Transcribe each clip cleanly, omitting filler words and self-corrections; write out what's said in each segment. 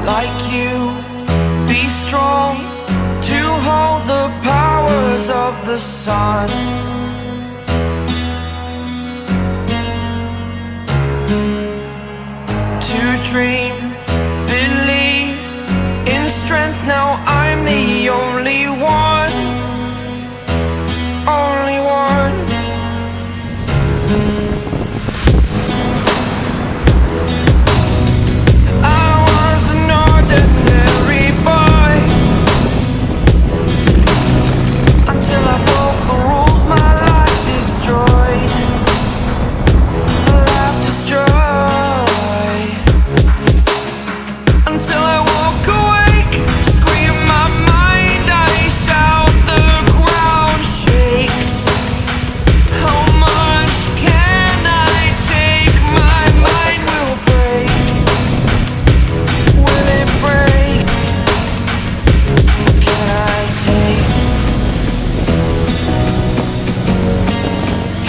like you, be strong to hold the powers of the sun. To dream, believe in strength. Now I'm the only one, only one. I was an ordinary boy until I broke the rules. My life destroyed, my life destroyed. Until I walk awake, scream my mind, I shout, the ground shakes. How much can I take? My mind will break. Will it break? Can I take?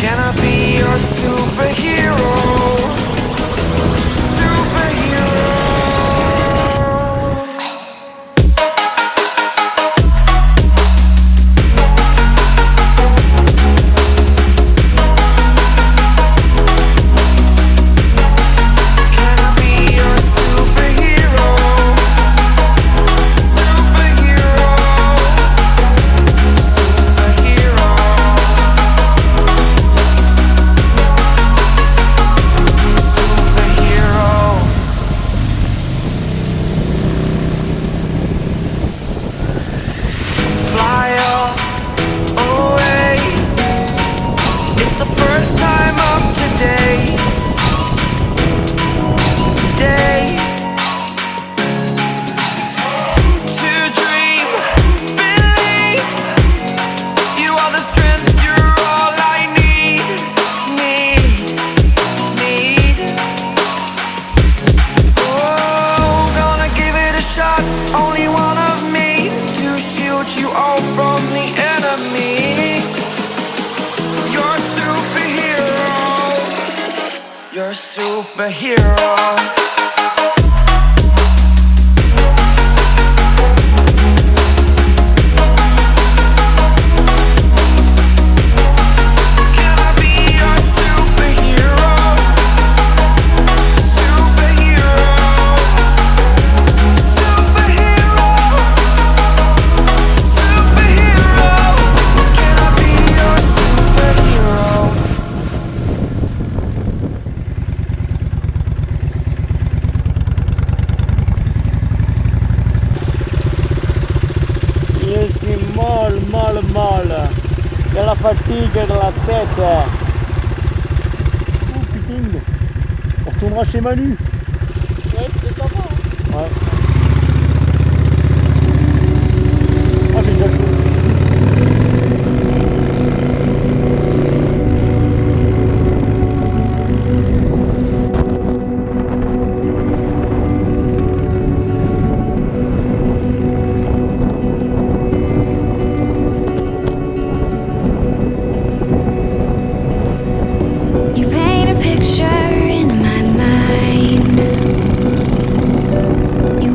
Can I be your superhero? Superhero. Can I be your superhero? Superhero. Superhero. Superhero. Fly away. It's the first time of today. Today. To dream, believe. You are the strength, you're all I need. Need. Oh, gonna give it a shot. Only one of me to shield you all from the enemy. You're a superhero. You're a superhero. Can I be your superhero? Superhero. Superhero. Superhero. Can I be your superhero? Io sto mal della fatigue dans la tête. Oh putain, on retournera chez Manu. Ouais, c'était sympa. Hein. Ouais. Ah, j'ai déjà chaud. You paint a picture in my mind. You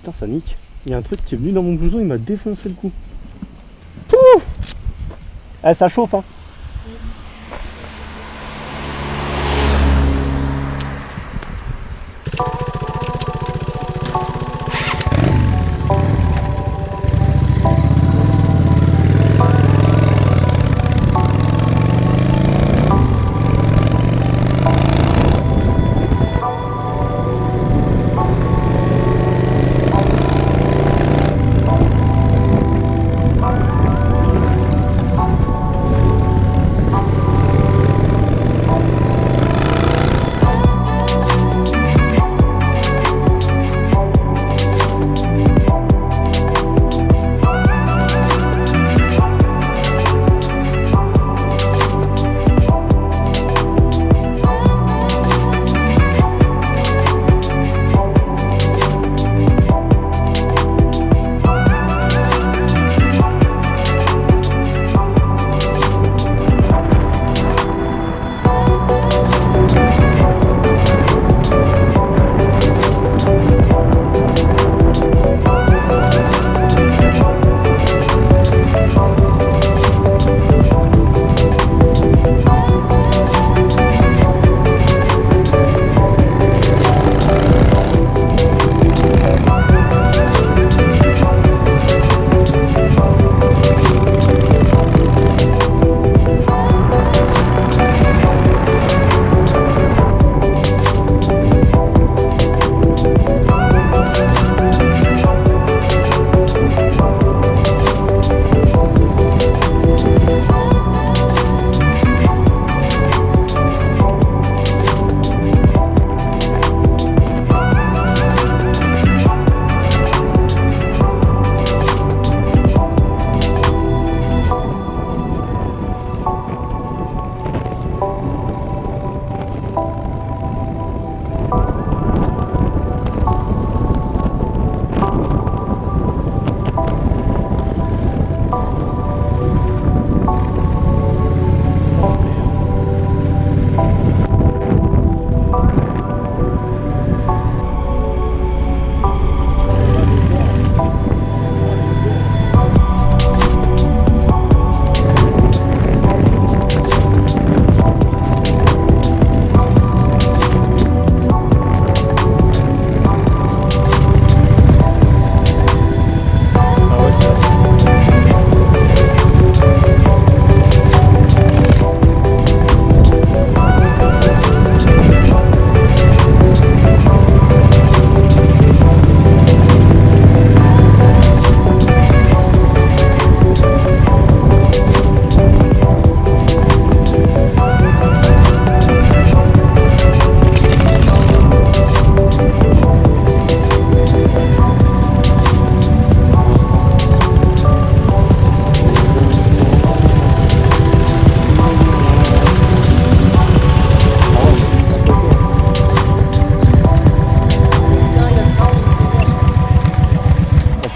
putain, ça nique. Il y a un truc qui est venu dans mon blouson, il m'a défoncé le cou. Pouh, eh, ça chauffe, hein.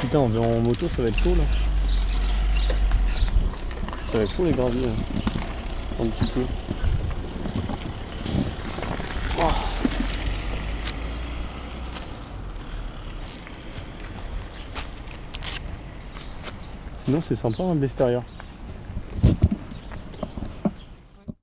Putain, on va en moto, ça va être chaud là. Ça va être chaud les graviers. Hein. Un petit peu. Oh. Sinon c'est sympa hein, de l'extérieur.